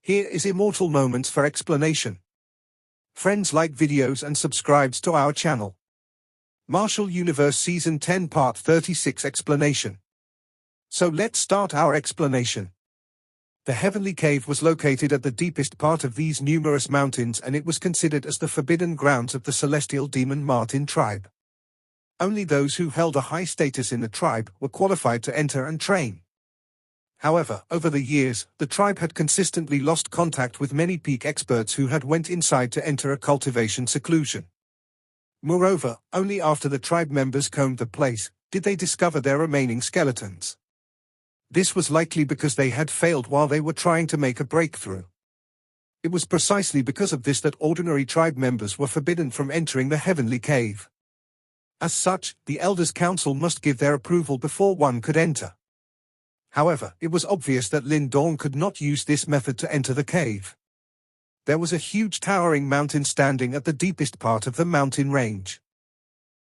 Here is Immortal Moments for explanation. Friends, like videos and subscribes to our channel. Martial Universe Season 10 Part 36 Explanation. So let's start our explanation. The Heavenly Cave was located at the deepest part of these numerous mountains, and it was considered as the forbidden grounds of the celestial demon Martin tribe. Only those who held a high status in the tribe were qualified to enter and train. However, over the years, the tribe had consistently lost contact with many peak experts who had went inside to enter a cultivation seclusion. Moreover, only after the tribe members combed the place, did they discover their remaining skeletons. This was likely because they had failed while they were trying to make a breakthrough. It was precisely because of this that ordinary tribe members were forbidden from entering the Heavenly Cave. As such, the Elders' Council must give their approval before one could enter. However, it was obvious that Lin Dawn could not use this method to enter the cave. There was a huge towering mountain standing at the deepest part of the mountain range.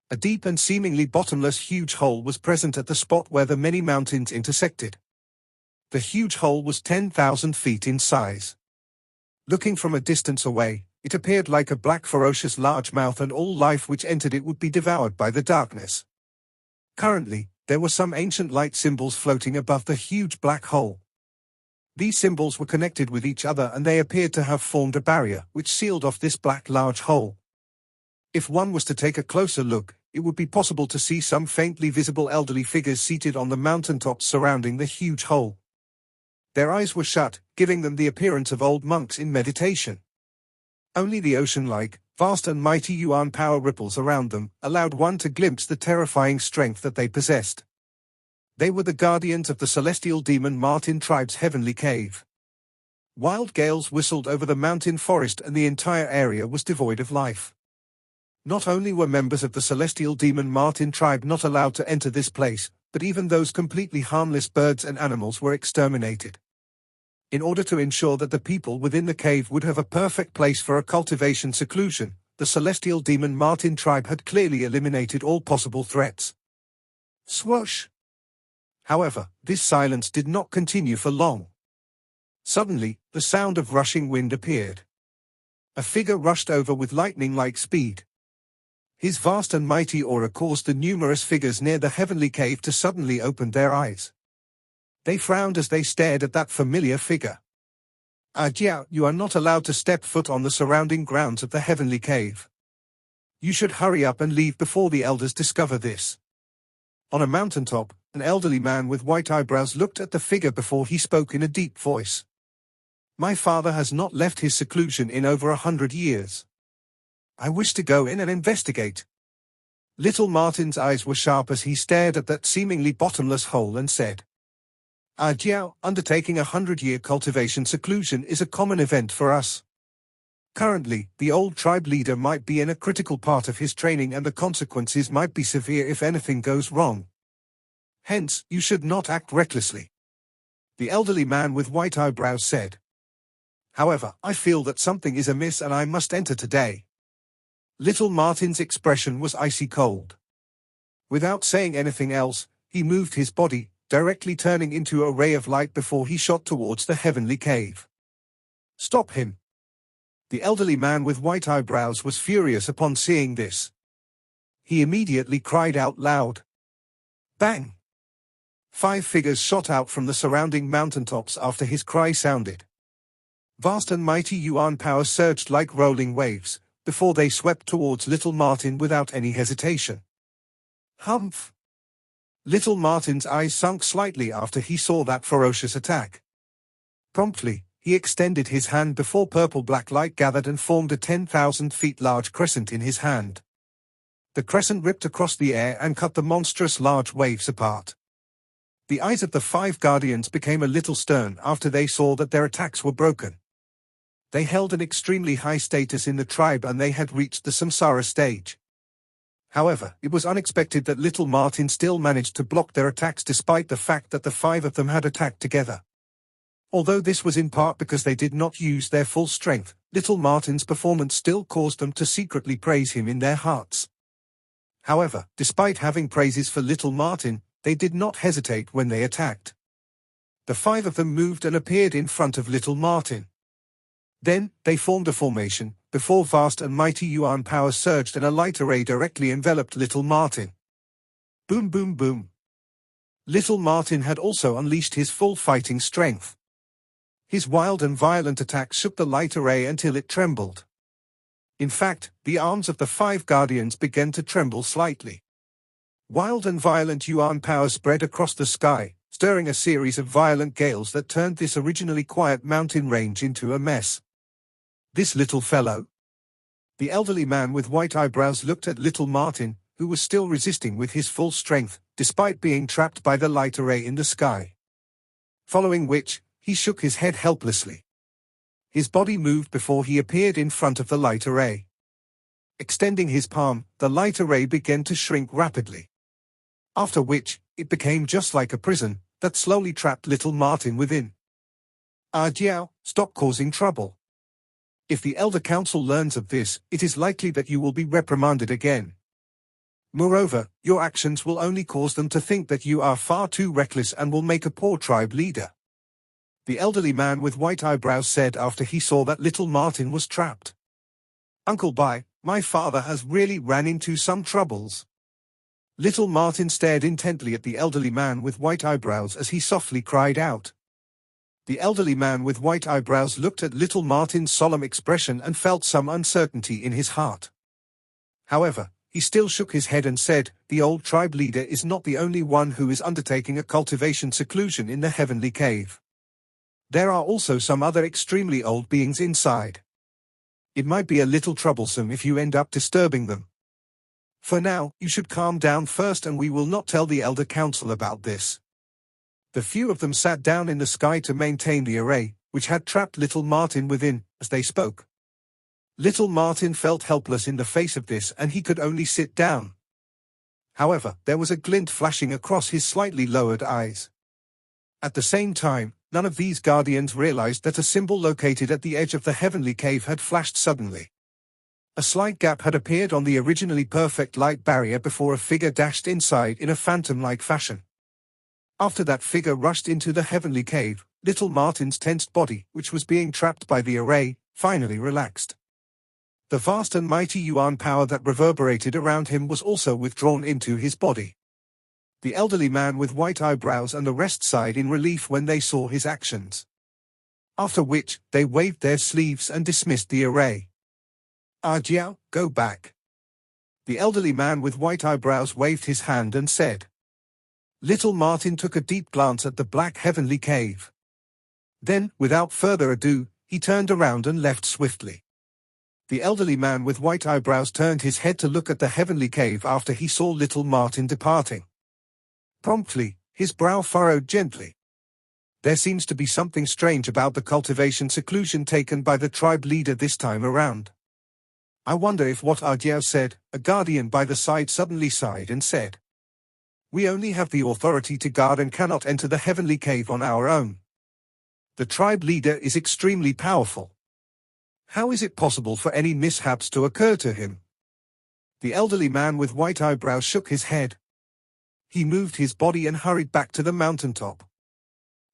A deep and seemingly bottomless huge hole was present at the spot where the many mountains intersected. The huge hole was 10,000 feet in size. Looking from a distance away, it appeared like a black ferocious large mouth, and all life which entered it would be devoured by the darkness. Currently, there were some ancient light symbols floating above the huge black hole. These symbols were connected with each other, and they appeared to have formed a barrier which sealed off this black large hole. If one was to take a closer look, it would be possible to see some faintly visible elderly figures seated on the mountaintops surrounding the huge hole. Their eyes were shut, giving them the appearance of old monks in meditation. Only the ocean-like, vast and mighty yuan power ripples around them allowed one to glimpse the terrifying strength that they possessed. They were the guardians of the celestial demon Martin tribe's Heavenly Cave. Wild gales whistled over the mountain forest, and the entire area was devoid of life. Not only were members of the celestial demon Martin tribe not allowed to enter this place, but even those completely harmless birds and animals were exterminated. In order to ensure that the people within the cave would have a perfect place for a cultivation seclusion, the celestial demon Martin tribe had clearly eliminated all possible threats. Swoosh! However, this silence did not continue for long. Suddenly, the sound of rushing wind appeared. A figure rushed over with lightning-like speed. His vast and mighty aura caused the numerous figures near the Heavenly Cave to suddenly open their eyes. They frowned as they stared at that familiar figure. Jiao, you are not allowed to step foot on the surrounding grounds of the Heavenly Cave. You should hurry up and leave before the elders discover this. On a mountaintop, an elderly man with white eyebrows looked at the figure before he spoke in a deep voice. My father has not left his seclusion in over 100 years. I wish to go in and investigate. Little Martin's eyes were sharp as he stared at that seemingly bottomless hole and said, Jiao, undertaking a 100-year cultivation seclusion is a common event for us. Currently, the old tribe leader might be in a critical part of his training, and the consequences might be severe if anything goes wrong. Hence, you should not act recklessly. The elderly man with white eyebrows said. However, I feel that something is amiss and I must enter today. Little Martin's expression was icy cold. Without saying anything else, he moved his body, directly turning into a ray of light before he shot towards the Heavenly Cave. Stop him! The elderly man with white eyebrows was furious upon seeing this. He immediately cried out loud. Bang! 5 figures shot out from the surrounding mountaintops after his cry sounded. Vast and mighty yuan power surged like rolling waves, before they swept towards little Martin without any hesitation. Humph! Little Martin's eyes sunk slightly after he saw that ferocious attack. Promptly, he extended his hand before purple-black light gathered and formed a 10,000 feet large crescent in his hand. The crescent ripped across the air and cut the monstrous large waves apart. The eyes of the 5 guardians became a little stern after they saw that their attacks were broken. They held an extremely high status in the tribe, and they had reached the samsara stage. However, it was unexpected that little Martin still managed to block their attacks despite the fact that the 5 of them had attacked together. Although this was in part because they did not use their full strength, little Martin's performance still caused them to secretly praise him in their hearts. However, despite having praises for little Martin, they did not hesitate when they attacked. The 5 of them moved and appeared in front of little Martin. Then, they formed a formation, before vast and mighty yuan power surged and a light array directly enveloped little Martin. Boom boom boom. Little Martin had also unleashed his full fighting strength. His wild and violent attack shook the light array until it trembled. In fact, the arms of the 5 guardians began to tremble slightly. Wild and violent yuan power spread across the sky, stirring a series of violent gales that turned this originally quiet mountain range into a mess. This little fellow? The elderly man with white eyebrows looked at little Martin, who was still resisting with his full strength, despite being trapped by the light array in the sky. Following which, he shook his head helplessly. His body moved before he appeared in front of the light array. Extending his palm, the light array began to shrink rapidly. After which, it became just like a prison, that slowly trapped little Martin within. Jiao, stop causing trouble. If the Elder Council learns of this, it is likely that you will be reprimanded again. Moreover, your actions will only cause them to think that you are far too reckless and will make a poor tribe leader. The elderly man with white eyebrows said after he saw that little Martin was trapped. Uncle Bai, my father has really ran into some troubles. Little Martin stared intently at the elderly man with white eyebrows as he softly cried out. The elderly man with white eyebrows looked at little Martin's solemn expression and felt some uncertainty in his heart. However, he still shook his head and said, the old tribe leader is not the only one who is undertaking a cultivation seclusion in the heavenly cave. There are also some other extremely old beings inside. It might be a little troublesome if you end up disturbing them. For now, you should calm down first and we will not tell the Elder Council about this. The few of them sat down in the sky to maintain the array, which had trapped little Martin within, as they spoke. Little Martin felt helpless in the face of this and he could only sit down. However, there was a glint flashing across his slightly lowered eyes. At the same time, none of these guardians realized that a symbol located at the edge of the heavenly cave had flashed suddenly. A slight gap had appeared on the originally perfect light barrier before a figure dashed inside in a phantom-like fashion. After that figure rushed into the heavenly cave, little Martin's tensed body, which was being trapped by the array, finally relaxed. The vast and mighty yuan power that reverberated around him was also withdrawn into his body. The elderly man with white eyebrows and the rest sighed in relief when they saw his actions. After which, they waved their sleeves and dismissed the array. Jiao, go back. The elderly man with white eyebrows waved his hand and said. Little Martin took a deep glance at the black heavenly cave. Then, without further ado, he turned around and left swiftly. The elderly man with white eyebrows turned his head to look at the heavenly cave after he saw little Martin departing. Promptly, his brow furrowed gently. There seems to be something strange about the cultivation seclusion taken by the tribe leader this time around. I wonder if what Jiao said. A guardian by the side suddenly sighed and said. We only have the authority to guard and cannot enter the heavenly cave on our own. The tribe leader is extremely powerful. How is it possible for any mishaps to occur to him? The elderly man with white eyebrows shook his head. He moved his body and hurried back to the mountaintop.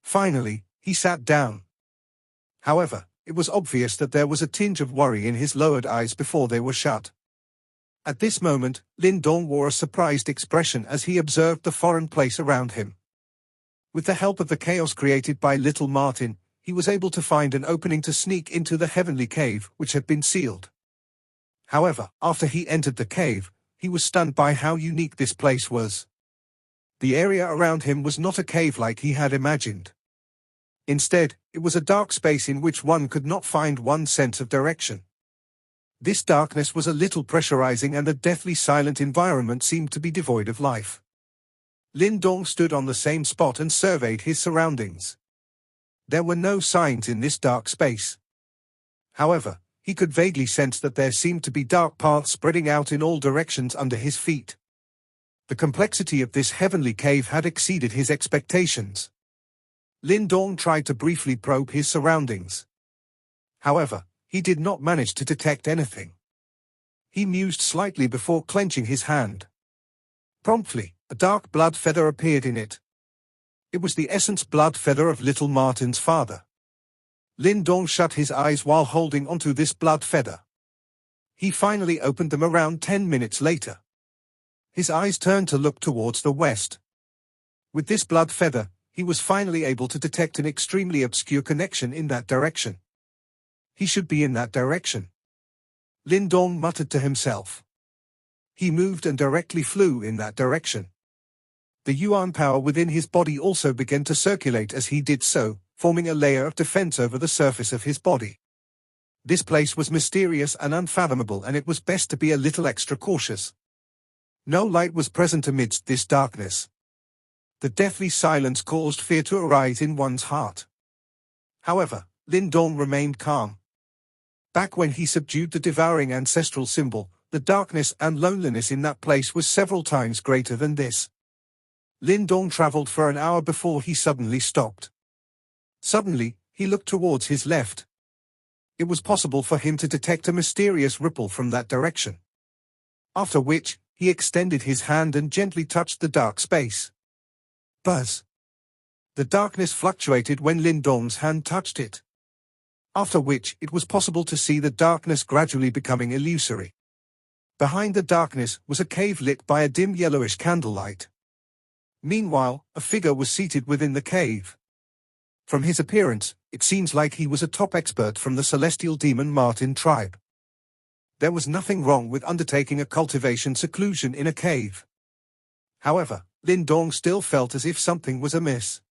Finally, he sat down. However, it was obvious that there was a tinge of worry in his lowered eyes before they were shut. At this moment, Lin Dong wore a surprised expression as he observed the foreign place around him. With the help of the chaos created by little Martin, he was able to find an opening to sneak into the heavenly cave, which had been sealed. However, after he entered the cave, he was stunned by how unique this place was. The area around him was not a cave like he had imagined. Instead, it was a dark space in which one could not find one sense of direction. This darkness was a little pressurizing and the deathly silent environment seemed to be devoid of life. Lin Dong stood on the same spot and surveyed his surroundings. There were no signs in this dark space. However, he could vaguely sense that there seemed to be dark paths spreading out in all directions under his feet. The complexity of this heavenly cave had exceeded his expectations. Lin Dong tried to briefly probe his surroundings. However, he did not manage to detect anything. He mused slightly before clenching his hand. Promptly, a dark blood feather appeared in it. It was the essence blood feather of little Martin's father. Lin Dong shut his eyes while holding onto this blood feather. He finally opened them around 10 minutes later. His eyes turned to look towards the west. With this blood feather, he was finally able to detect an extremely obscure connection in that direction. He should be in that direction. Lin Dong muttered to himself. He moved and directly flew in that direction. The yuan power within his body also began to circulate as he did so, forming a layer of defense over the surface of his body. This place was mysterious and unfathomable, and it was best to be a little extra cautious. No light was present amidst this darkness. The deathly silence caused fear to arise in one's heart. However, Lin Dong remained calm. Back when he subdued the devouring ancestral symbol, the darkness and loneliness in that place was several times greater than this. Lin Dong traveled for an hour before he suddenly stopped. Suddenly, he looked towards his left. It was possible for him to detect a mysterious ripple from that direction. After which, he extended his hand and gently touched the dark space. Buzz. The darkness fluctuated when Lin Dong's hand touched it. After which, it was possible to see the darkness gradually becoming illusory. Behind the darkness was a cave lit by a dim yellowish candlelight. Meanwhile, a figure was seated within the cave. From his appearance, it seems like he was a top expert from the celestial demon Martin tribe. There was nothing wrong with undertaking a cultivation seclusion in a cave. However, Lin Dong still felt as if something was amiss.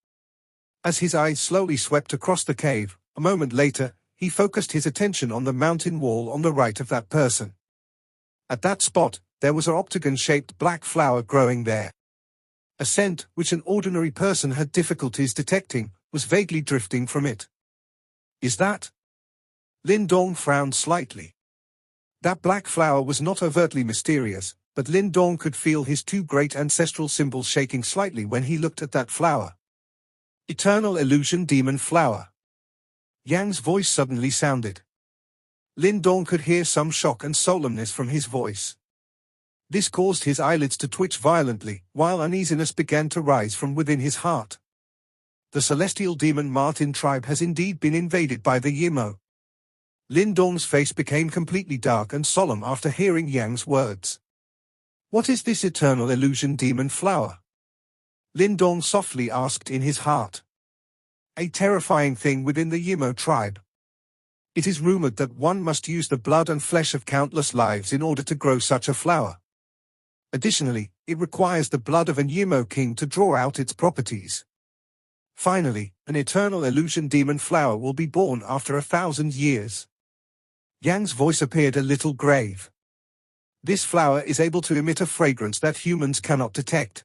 As his eyes slowly swept across the cave, a moment later, he focused his attention on the mountain wall on the right of that person. At that spot, there was an octagon-shaped black flower growing there. A scent, which an ordinary person had difficulties detecting, was vaguely drifting from it. Is that? Lin Dong frowned slightly. That black flower was not overtly mysterious, but Lin Dong could feel his two great ancestral symbols shaking slightly when he looked at that flower. Eternal Illusion Demon Flower. Yang's voice suddenly sounded. Lin Dong could hear some shock and solemnness from his voice. This caused his eyelids to twitch violently, while uneasiness began to rise from within his heart. The celestial demon Martin tribe has indeed been invaded by the Yimo. Lin Dong's face became completely dark and solemn after hearing Yang's words. What is this eternal illusion demon flower? Lin Dong softly asked in his heart. A terrifying thing within the Yimo tribe. It is rumored that one must use the blood and flesh of countless lives in order to grow such a flower. Additionally, it requires the blood of an Yimo king to draw out its properties. Finally, an eternal illusion demon flower will be born after 1,000 years. Yang's voice appeared a little grave. This flower is able to emit a fragrance that humans cannot detect.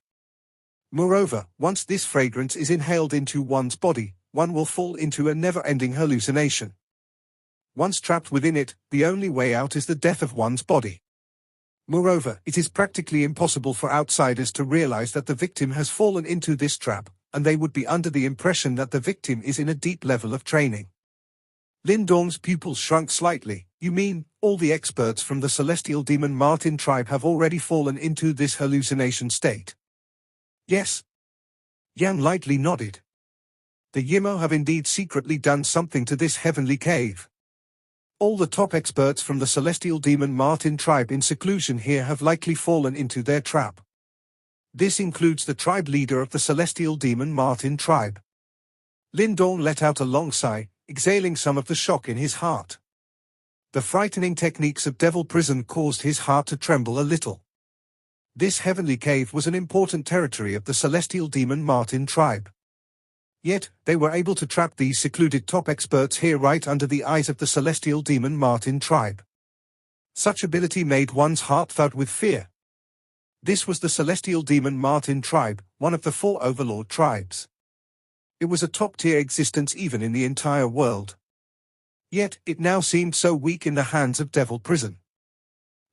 Moreover, once this fragrance is inhaled into one's body, one will fall into a never-ending hallucination. Once trapped within it, the only way out is the death of one's body. Moreover, it is practically impossible for outsiders to realize that the victim has fallen into this trap, and they would be under the impression that the victim is in a deep level of training. Lin Dong's pupils shrunk slightly. You mean, all the experts from the celestial demon Martin tribe have already fallen into this hallucination state? Yes. Yang lightly nodded. The Yimo have indeed secretly done something to this heavenly cave. All the top experts from the celestial demon Martin tribe in seclusion here have likely fallen into their trap. This includes the tribe leader of the celestial demon Martin tribe. Lin Dong let out a long sigh, exhaling some of the shock in his heart. The frightening techniques of devil prison caused his heart to tremble a little. This heavenly cave was an important territory of the celestial demon Martin tribe. Yet, they were able to trap these secluded top experts here right under the eyes of the celestial demon Martin tribe. Such ability made one's heart thud with fear. This was the celestial demon Martin tribe, one of the 4 overlord tribes. It was a top-tier existence even in the entire world. Yet, it now seemed so weak in the hands of Devil Prison.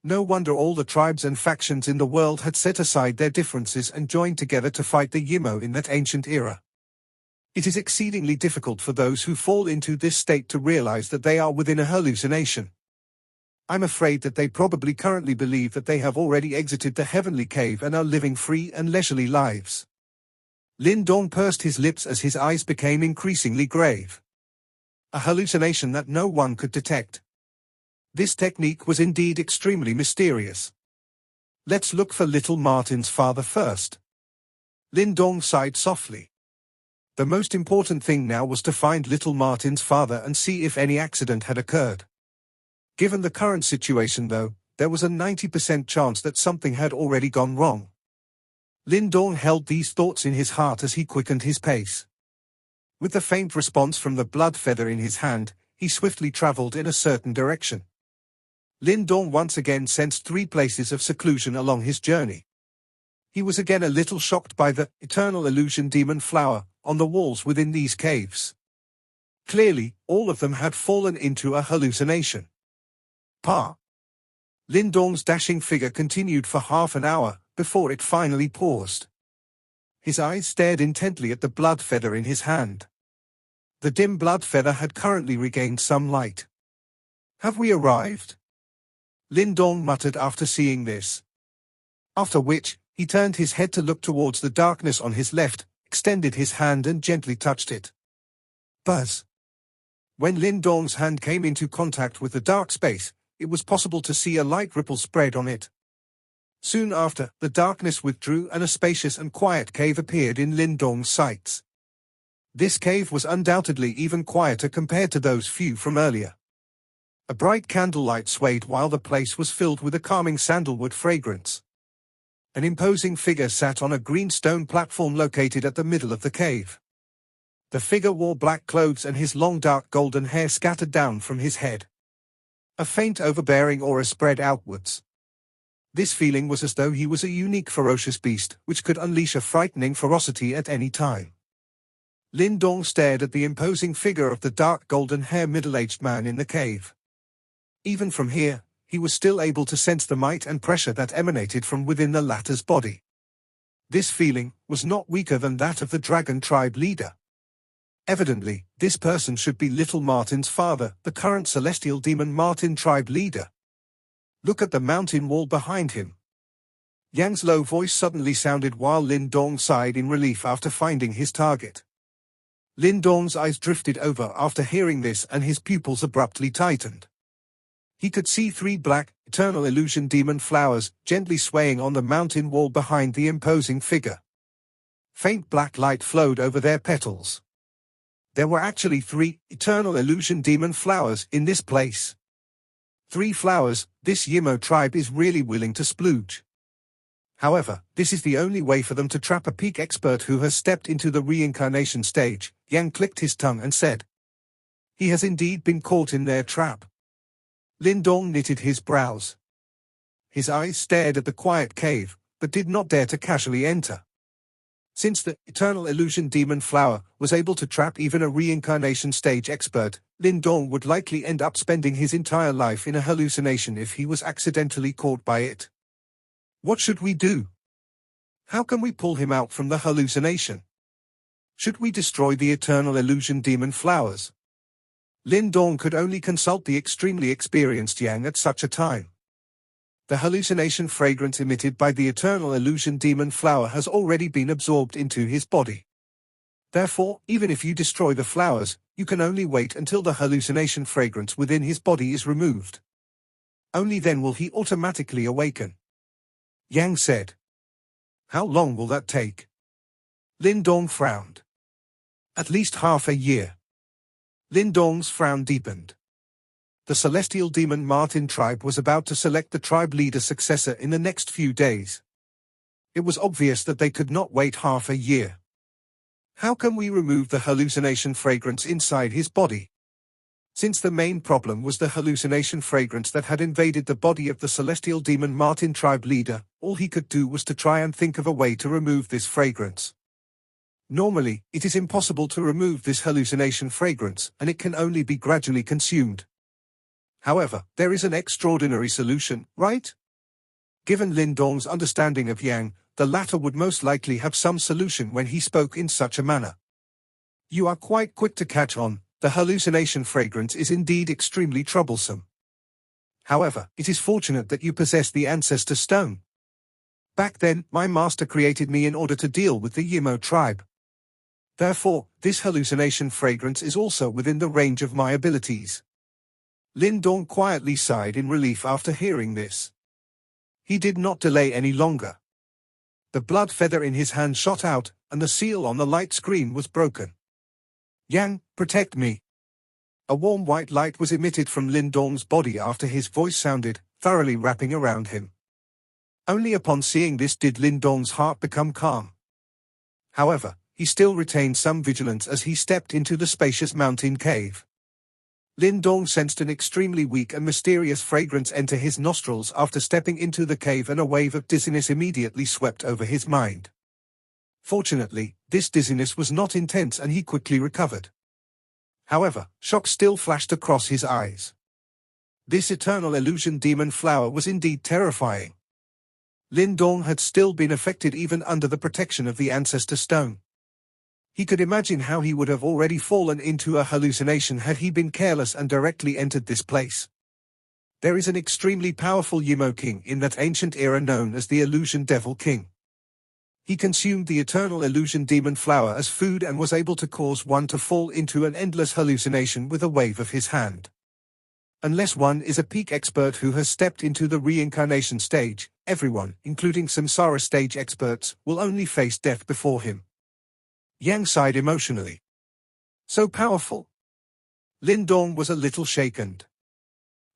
No wonder all the tribes and factions in the world had set aside their differences and joined together to fight the Yimo in that ancient era. It is exceedingly difficult for those who fall into this state to realize that they are within a hallucination. I'm afraid that they probably currently believe that they have already exited the heavenly cave and are living free and leisurely lives. Lin Dong pursed his lips as his eyes became increasingly grave. a hallucination that no one could detect. This technique was indeed extremely mysterious. Let's look for little Martin's father first. Lin Dong sighed softly. The most important thing now was to find little Martin's father and see if any accident had occurred. Given the current situation though, there was a 90% chance that something had already gone wrong. Lin Dong held these thoughts in his heart as he quickened his pace. With the faint response from the blood feather in his hand, he swiftly traveled in a certain direction. Lin Dong once again sensed 3 places of seclusion along his journey. He was again a little shocked by the eternal illusion demon flower on the walls within these caves. Clearly, all of them had fallen into a hallucination. Lin Dong's dashing figure continued for half an hour, before it finally paused. His eyes stared intently at the blood feather in his hand. The dim blood feather had currently regained some light. Have we arrived? Lin Dong muttered after seeing this. After which, he turned his head to look towards the darkness on his left, extended his hand and gently touched it. Buzz. When Lin Dong's hand came into contact with the dark space, it was possible to see a light ripple spread on it. Soon after, the darkness withdrew and a spacious and quiet cave appeared in Lin Dong's sights. This cave was undoubtedly even quieter compared to those few from earlier. A bright candlelight swayed while the place was filled with a calming sandalwood fragrance. An imposing figure sat on a green stone platform located at the middle of the cave. The figure wore black clothes and his long dark golden hair scattered down from his head. A faint overbearing aura spread outwards. This feeling was as though he was a unique ferocious beast which could unleash a frightening ferocity at any time. Lin Dong stared at the imposing figure of the dark golden-haired middle-aged man in the cave. Even from here, he was still able to sense the might and pressure that emanated from within the latter's body. This feeling was not weaker than that of the dragon tribe leader. Evidently, this person should be little Martin's father, the current celestial demon Martin tribe leader. Look at the mountain wall behind him. Yang's low voice suddenly sounded while Lin Dong sighed in relief after finding his target. Lin Dong's eyes drifted over after hearing this and his pupils abruptly tightened. He could see 3 black, eternal illusion demon flowers gently swaying on the mountain wall behind the imposing figure. Faint black light flowed over their petals. There were actually 3 eternal illusion demon flowers in this place. 3 flowers, this Yimo tribe is really willing to splooge. However, this is the only way for them to trap a peak expert who has stepped into the reincarnation stage. Yang clicked his tongue and said. He has indeed been caught in their trap. Lin Dong knitted his brows. His eyes stared at the quiet cave, but did not dare to casually enter. Since the eternal illusion demon flower was able to trap even a reincarnation stage expert, Lin Dong would likely end up spending his entire life in a hallucination if he was accidentally caught by it. What should we do? How can we pull him out from the hallucination? Should we destroy the eternal illusion demon flowers? Lin Dong could only consult the extremely experienced Yang at such a time. The hallucination fragrance emitted by the eternal illusion demon flower has already been absorbed into his body. Therefore, even if you destroy the flowers, you can only wait until the hallucination fragrance within his body is removed. Only then will he automatically awaken. Yang said. How long will that take? Lin Dong frowned. At least half a year. Lin Dong's frown deepened. The celestial demon Martin tribe was about to select the tribe leader successor in the next few days. It was obvious that they could not wait half a year. How can we remove the hallucination fragrance inside his body? Since the main problem was the hallucination fragrance that had invaded the body of the celestial demon Martin tribe leader, all he could do was to try and think of a way to remove this fragrance. Normally, it is impossible to remove this hallucination fragrance, and it can only be gradually consumed. However, there is an extraordinary solution, right? Given Lin Dong's understanding of Yang, the latter would most likely have some solution when he spoke in such a manner. You are quite quick to catch on, the hallucination fragrance is indeed extremely troublesome. However, it is fortunate that you possess the ancestor stone. Back then, my master created me in order to deal with the Yimo tribe. Therefore, this hallucination fragrance is also within the range of my abilities. Lin Dong quietly sighed in relief after hearing this. He did not delay any longer. The blood feather in his hand shot out, and the seal on the light screen was broken. Yang, protect me. A warm white light was emitted from Lin Dong's body after his voice sounded, thoroughly wrapping around him. Only upon seeing this did Lin Dong's heart become calm. However, he still retained some vigilance as he stepped into the spacious mountain cave. Lin Dong sensed an extremely weak and mysterious fragrance enter his nostrils after stepping into the cave, and a wave of dizziness immediately swept over his mind. Fortunately, this dizziness was not intense and he quickly recovered. However, shock still flashed across his eyes. This eternal illusion demon flower was indeed terrifying. Lin Dong had still been affected even under the protection of the Ancestor Stone. He could imagine how he would have already fallen into a hallucination had he been careless and directly entered this place. There is an extremely powerful Yimo King in that ancient era known as the Illusion Devil King. He consumed the eternal illusion demon flower as food and was able to cause one to fall into an endless hallucination with a wave of his hand. Unless one is a peak expert who has stepped into the reincarnation stage, everyone, including samsara stage experts, will only face death before him. Yang sighed emotionally. So powerful. Lin Dong was a little shaken.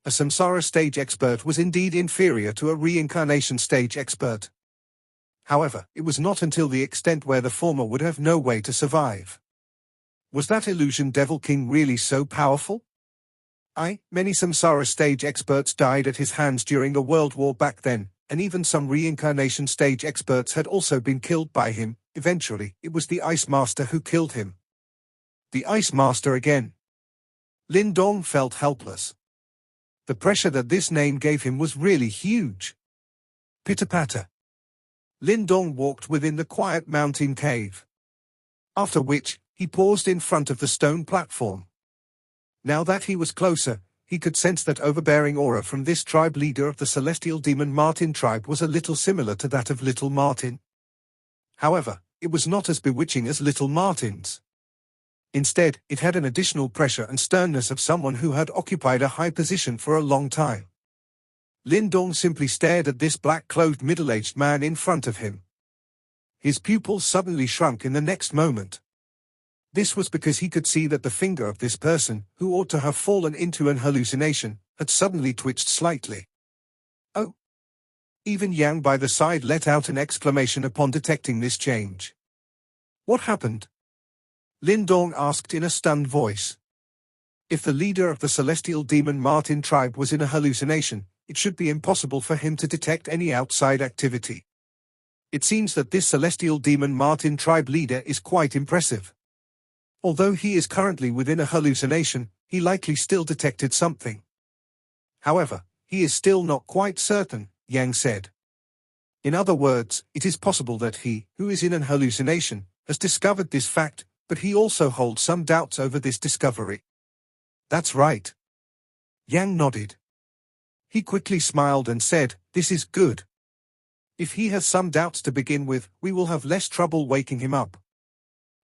A samsara stage expert was indeed inferior to a reincarnation stage expert. However, it was not until the extent where the former would have no way to survive. Was that Illusion Devil King really so powerful? Many samsara stage experts died at his hands during the World War back then, and even some reincarnation stage experts had also been killed by him. Eventually, it was the Ice Master who killed him. The Ice Master again. Lin Dong felt helpless. The pressure that this name gave him was really huge. Pitter-patter. Lin Dong walked within the quiet mountain cave. After which, he paused in front of the stone platform. Now that he was closer, he could sense that overbearing aura from this tribe leader of the celestial demon Martin tribe was a little similar to that of Little Martin. However, it was not as bewitching as Little Martin's. Instead, it had an additional pressure and sternness of someone who had occupied a high position for a long time. Lin Dong simply stared at this black-clothed middle-aged man in front of him. His pupils suddenly shrunk in the next moment. This was because he could see that the finger of this person, who ought to have fallen into an hallucination, had suddenly twitched slightly. Oh! Even Yang by the side let out an exclamation upon detecting this change. What happened? Lin Dong asked in a stunned voice. If the leader of the celestial demon Martin tribe was in a hallucination, it should be impossible for him to detect any outside activity. It seems that this celestial demon Martin tribe leader is quite impressive. Although he is currently within a hallucination, he likely still detected something. However, he is still not quite certain, Yang said. In other words, it is possible that he, who is in an hallucination, has discovered this fact, but he also holds some doubts over this discovery. That's right. Yang nodded. He quickly smiled and said, "This is good. If he has some doubts to begin with, we will have less trouble waking him up."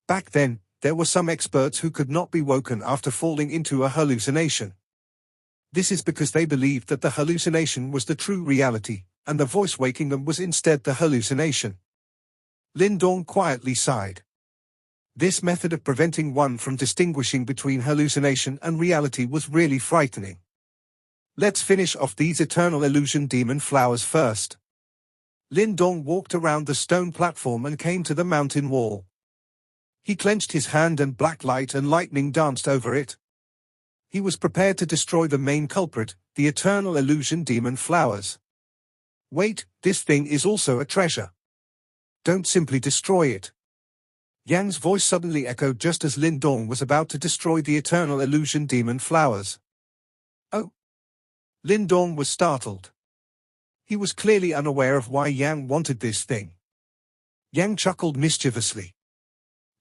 Back then, there were some experts who could not be woken after falling into a hallucination. This is because they believed that the hallucination was the true reality, and the voice waking them was instead the hallucination. Lin Dong quietly sighed. This method of preventing one from distinguishing between hallucination and reality was really frightening. Let's finish off these eternal illusion demon flowers first. Lin Dong walked around the stone platform and came to the mountain wall. He clenched his hand and black light and lightning danced over it. He was prepared to destroy the main culprit, the eternal illusion demon flowers. Wait, this thing is also a treasure. Don't simply destroy it. Yang's voice suddenly echoed just as Lin Dong was about to destroy the eternal illusion demon flowers. Oh! Lin Dong was startled. He was clearly unaware of why Yang wanted this thing. Yang chuckled mischievously.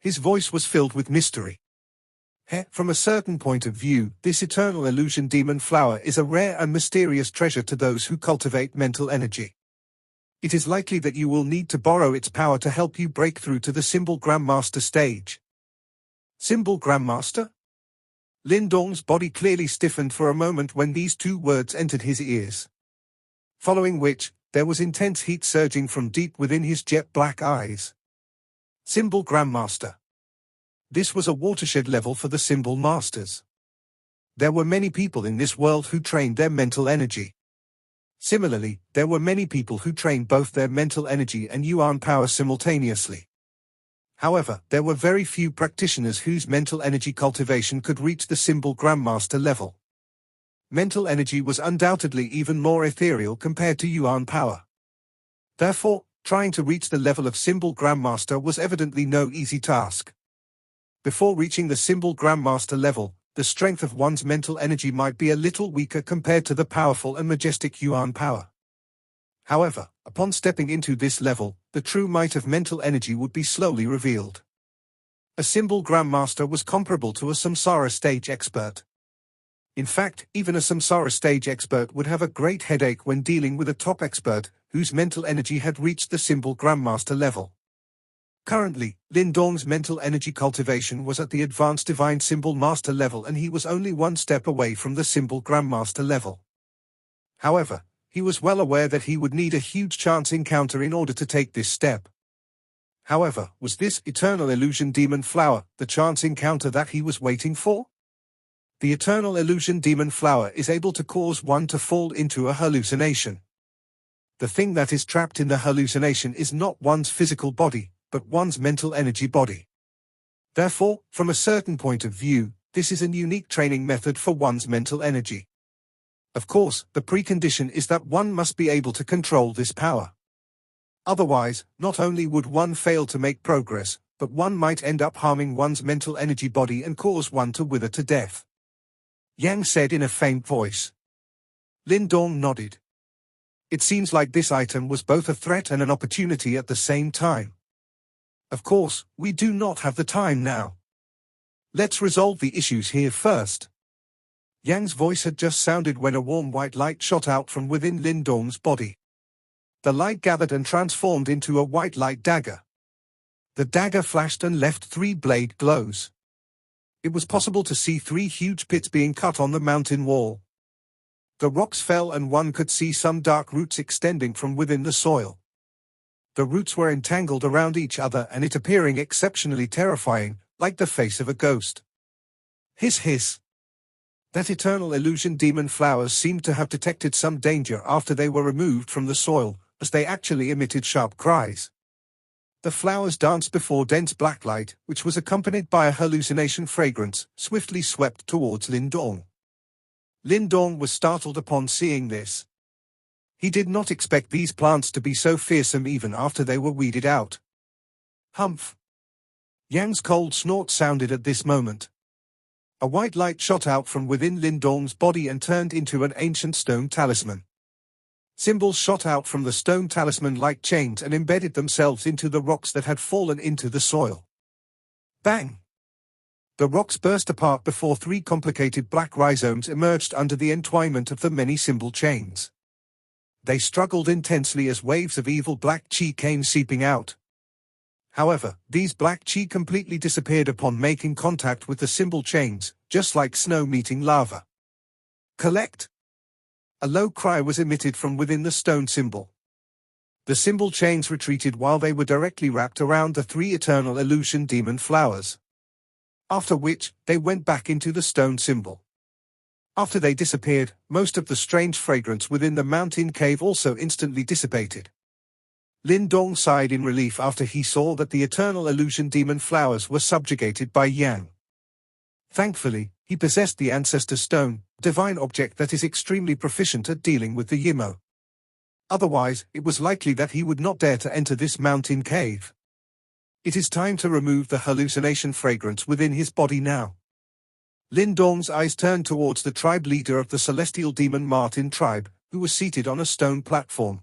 His voice was filled with mystery. From a certain point of view, this eternal illusion demon flower is a rare and mysterious treasure to those who cultivate mental energy. It is likely that you will need to borrow its power to help you break through to the symbol Grandmaster stage. Symbol Grandmaster? Lin Dong's body clearly stiffened for a moment when these two words entered his ears. Following which, there was intense heat surging from deep within his jet-black eyes. Symbol Grandmaster. This was a watershed level for the Symbol Masters. There were many people in this world who trained their mental energy. Similarly, there were many people who trained both their mental energy and Yuan power simultaneously. However, there were very few practitioners whose mental energy cultivation could reach the Symbol Grandmaster level. Mental energy was undoubtedly even more ethereal compared to Yuan power. Therefore, trying to reach the level of Symbol Grandmaster was evidently no easy task. Before reaching the Symbol Grandmaster level, the strength of one's mental energy might be a little weaker compared to the powerful and majestic Yuan power. However, upon stepping into this level, the true might of mental energy would be slowly revealed. A Symbol Grandmaster was comparable to a Samsara stage expert. In fact, even a Samsara stage expert would have a great headache when dealing with a top expert, whose mental energy had reached the Symbol Grandmaster level. Currently, Lin Dong's mental energy cultivation was at the Advanced Divine Symbol Master level and he was only one step away from the Symbol Grandmaster level. However, he was well aware that he would need a huge chance encounter in order to take this step. However, was this Eternal Illusion Demon Flower the chance encounter that he was waiting for? The Eternal Illusion Demon Flower is able to cause one to fall into a hallucination. The thing that is trapped in the hallucination is not one's physical body, but one's mental energy body. Therefore, from a certain point of view, this is a unique training method for one's mental energy. Of course, the precondition is that one must be able to control this power. Otherwise, not only would one fail to make progress, but one might end up harming one's mental energy body and cause one to wither to death. Yang said in a faint voice. Lin Dong nodded. It seems like this item was both a threat and an opportunity at the same time. Of course, we do not have the time now. Let's resolve the issues here first. Yang's voice had just sounded when a warm white light shot out from within Lin Dong's body. The light gathered and transformed into a white light dagger. The dagger flashed and left 3 blade glows. It was possible to see 3 huge pits being cut on the mountain wall. The rocks fell and one could see some dark roots extending from within the soil. The roots were entangled around each other and it appearing exceptionally terrifying, like the face of a ghost. Hiss hiss. That Eternal Illusion Demon Flowers seemed to have detected some danger after they were removed from the soil, as they actually emitted sharp cries. The flowers danced before dense black light, which was accompanied by a hallucination fragrance, swiftly swept towards Lin Dong. Lin Dong was startled upon seeing this. He did not expect these plants to be so fearsome even after they were weeded out. Humph! Yang's cold snort sounded at this moment. A white light shot out from within Lin Dong's body and turned into an ancient stone talisman. Symbols shot out from the stone talisman like chains and embedded themselves into the rocks that had fallen into the soil. Bang! The rocks burst apart before 3 complicated black rhizomes emerged under the entwinement of the many symbol chains. They struggled intensely as waves of evil black chi came seeping out. However, these black chi completely disappeared upon making contact with the symbol chains, just like snow meeting lava. Collect! A low cry was emitted from within the stone symbol. The symbol chains retreated while they were directly wrapped around the 3 Eternal Illusion Demon Flowers. After which, they went back into the stone symbol. After they disappeared, most of the strange fragrance within the mountain cave also instantly dissipated. Lin Dong sighed in relief after he saw that the Eternal Illusion Demon Flowers were subjugated by Yang. Thankfully, he possessed the Ancestor Stone, divine object that is extremely proficient at dealing with the Yimo. Otherwise, it was likely that he would not dare to enter this mountain cave. It is time to remove the hallucination fragrance within his body now. Lin Dong's eyes turned towards the tribe leader of the Celestial Demon Martin tribe, who was seated on a stone platform.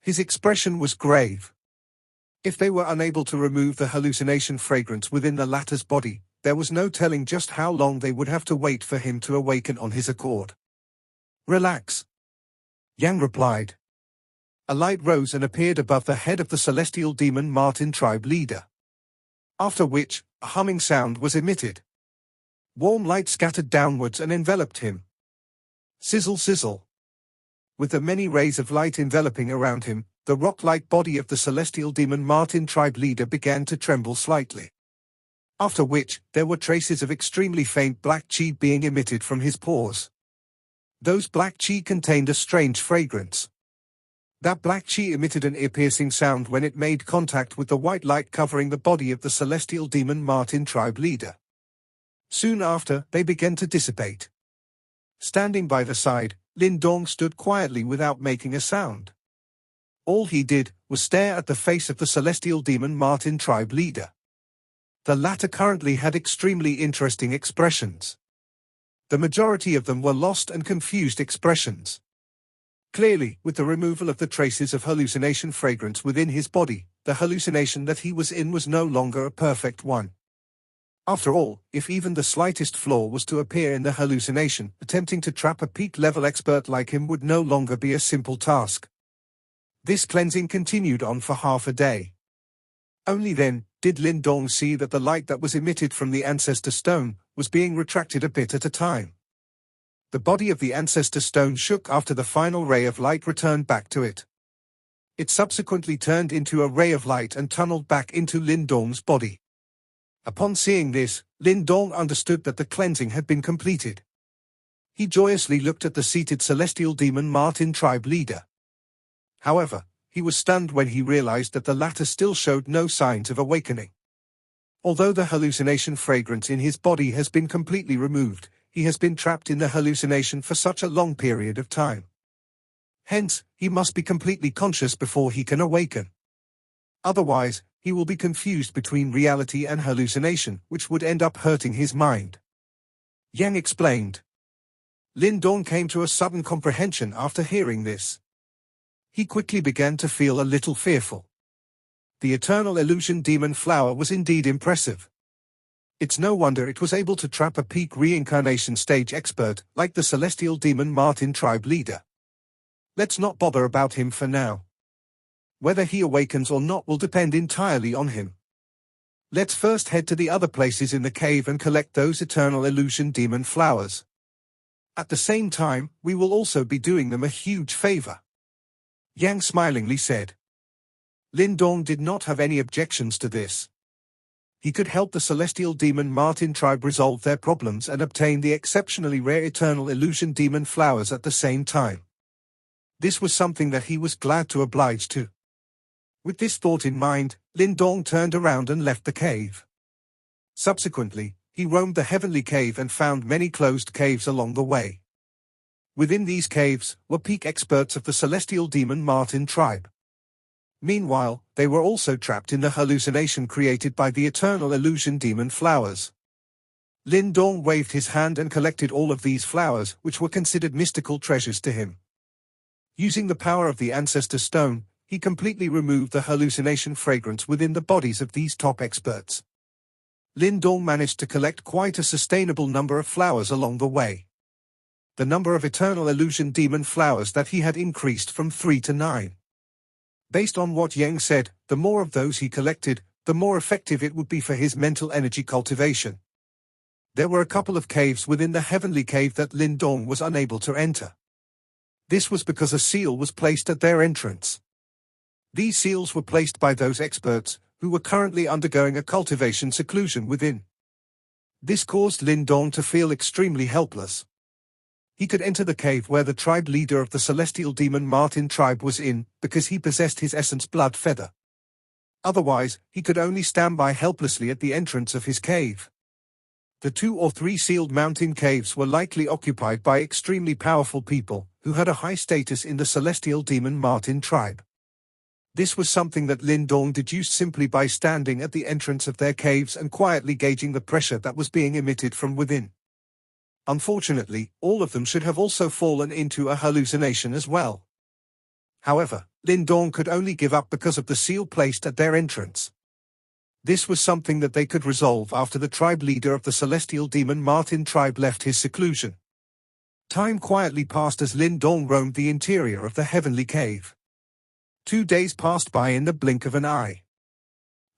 His expression was grave. If they were unable to remove the hallucination fragrance within the latter's body, there was no telling just how long they would have to wait for him to awaken on his accord. Relax. Yang replied. A light rose and appeared above the head of the Celestial Demon Martin tribe leader. After which, A humming sound was emitted. Warm light scattered downwards and enveloped him. Sizzle, sizzle. With the many rays of light enveloping around him, the rock-like body of the celestial demon Martin tribe leader began to tremble slightly. After which, there were traces of extremely faint black chi being emitted from his pores. Those black chi contained a strange fragrance. That black chi emitted an ear-piercing sound when it made contact with the white light covering the body of the celestial demon Martin tribe leader. Soon after, they began to dissipate. Standing by the side, Lin Dong stood quietly without making a sound. All he did was stare at the face of the celestial demon Martin tribe leader. The latter currently had extremely interesting expressions. The majority of them were lost and confused expressions. Clearly, with the removal of the traces of hallucination fragrance within his body, the hallucination that he was in was no longer a perfect one. After all, if even the slightest flaw was to appear in the hallucination, attempting to trap a peak-level expert like him would no longer be a simple task. This cleansing continued on for half a day. Only then did Lin Dong see that the light that was emitted from the Ancestor Stone was being retracted a bit at a time. The body of the Ancestor Stone shook after the final ray of light returned back to it. It subsequently turned into a ray of light and tunneled back into Lin Dong's body. Upon seeing this, Lin Dong understood that the cleansing had been completed. He joyously looked at the seated celestial demon Martin tribe leader. However, he was stunned when he realized that the latter still showed no signs of awakening. Although the hallucination fragrance in his body has been completely removed, he has been trapped in the hallucination for such a long period of time. Hence, he must be completely conscious before he can awaken. Otherwise, he will be confused between reality and hallucination, which would end up hurting his mind. Yang explained. Lin Dong came to a sudden comprehension after hearing this. He quickly began to feel a little fearful. The eternal illusion demon flower was indeed impressive. It's no wonder it was able to trap a peak reincarnation stage expert like the celestial demon Martin tribe leader. Let's not bother about him for now. Whether he awakens or not will depend entirely on him. Let's first head to the other places in the cave and collect those eternal illusion demon flowers. At the same time, we will also be doing them a huge favor. Yang smilingly said. Lin Dong did not have any objections to this. He could help the celestial demon Martin tribe resolve their problems and obtain the exceptionally rare eternal illusion demon flowers at the same time. This was something that he was glad to oblige to. With this thought in mind, Lin Dong turned around and left the cave. Subsequently, he roamed the heavenly cave and found many closed caves along the way. Within these caves were peak experts of the celestial demon Martin tribe. Meanwhile, they were also trapped in the hallucination created by the eternal illusion demon flowers. Lin Dong waved his hand and collected all of these flowers, which were considered mystical treasures to him. Using the power of the Ancestor Stone, he completely removed the hallucination fragrance within the bodies of these top experts. Lin Dong managed to collect quite a sustainable number of flowers along the way. The number of eternal illusion demon flowers that he had increased from 3 to 9. Based on what Yang said, the more of those he collected, the more effective it would be for his mental energy cultivation. There were a couple of caves within the heavenly cave that Lin Dong was unable to enter. This was because a seal was placed at their entrance. These seals were placed by those experts, who were currently undergoing a cultivation seclusion within. This caused Lin Dong to feel extremely helpless. He could enter the cave where the tribe leader of the celestial demon Martin tribe was in, because he possessed his essence blood feather. Otherwise, he could only stand by helplessly at the entrance of his cave. The 2 or 3 sealed mountain caves were likely occupied by extremely powerful people, who had a high status in the celestial demon Martin tribe. This was something that Lin Dong deduced simply by standing at the entrance of their caves and quietly gauging the pressure that was being emitted from within. Unfortunately, all of them should have also fallen into a hallucination as well. However, Lin Dong could only give up because of the seal placed at their entrance. This was something that they could resolve after the tribe leader of the celestial demon Martin tribe left his seclusion. Time quietly passed as Lin Dong roamed the interior of the heavenly cave. 2 days passed by in the blink of an eye.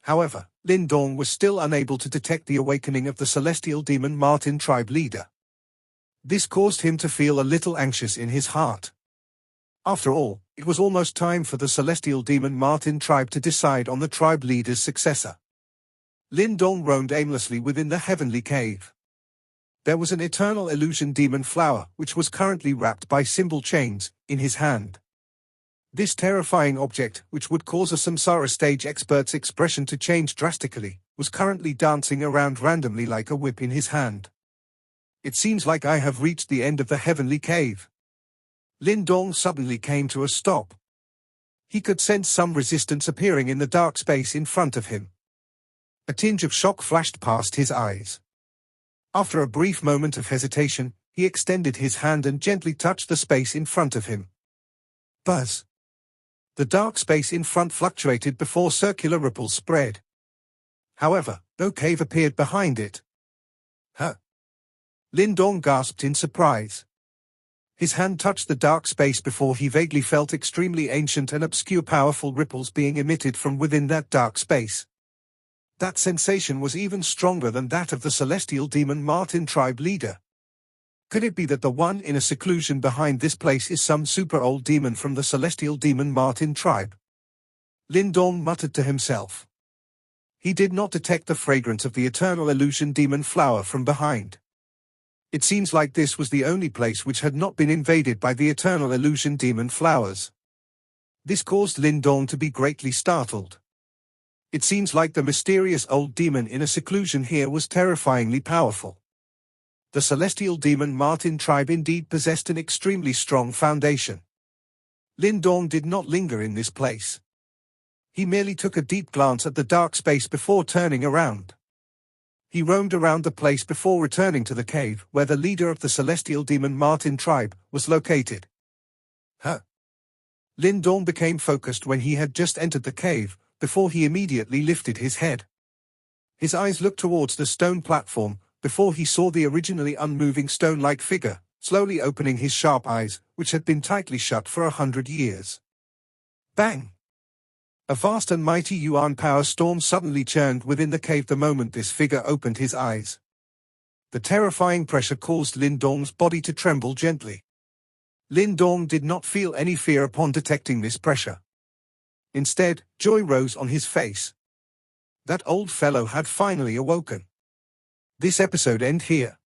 However, Lin Dong was still unable to detect the awakening of the celestial demon Martin tribe leader. This caused him to feel a little anxious in his heart. After all, it was almost time for the celestial demon Martin tribe to decide on the tribe leader's successor. Lin Dong roamed aimlessly within the heavenly cave. There was an eternal illusion demon flower, which was currently wrapped by symbol chains, in his hand. This terrifying object, which would cause a samsara stage expert's expression to change drastically, was currently dancing around randomly like a whip in his hand. It seems like I have reached the end of the heavenly cave. Lin Dong suddenly came to a stop. He could sense some resistance appearing in the dark space in front of him. A tinge of shock flashed past his eyes. After a brief moment of hesitation, he extended his hand and gently touched the space in front of him. Buzz! The dark space in front fluctuated before circular ripples spread. However, no cave appeared behind it. Huh? Lin Dong gasped in surprise. His hand touched the dark space before he vaguely felt extremely ancient and obscure powerful ripples being emitted from within that dark space. That sensation was even stronger than that of the celestial demon Martin tribe leader. Could it be that the one in a seclusion behind this place is some super old demon from the celestial demon Martin tribe? Lin Dong muttered to himself. He did not detect the fragrance of the eternal illusion demon flower from behind. It seems like this was the only place which had not been invaded by the eternal illusion demon flowers. This caused Lin Dong to be greatly startled. It seems like the mysterious old demon in a seclusion here was terrifyingly powerful. The celestial demon Martin tribe indeed possessed an extremely strong foundation. Lin Dong did not linger in this place. He merely took a deep glance at the dark space before turning around. He roamed around the place before returning to the cave where the leader of the celestial demon Martin tribe was located. Huh? Lin Dong became focused when he had just entered the cave, before he immediately lifted his head. His eyes looked towards the stone platform, before he saw the originally unmoving stone-like figure, slowly opening his sharp eyes, which had been tightly shut for 100 years. Bang! A vast and mighty yuan power storm suddenly churned within the cave the moment this figure opened his eyes. The terrifying pressure caused Lin Dong's body to tremble gently. Lin Dong did not feel any fear upon detecting this pressure. Instead, joy rose on his face. That old fellow had finally awoken. This episode ends here.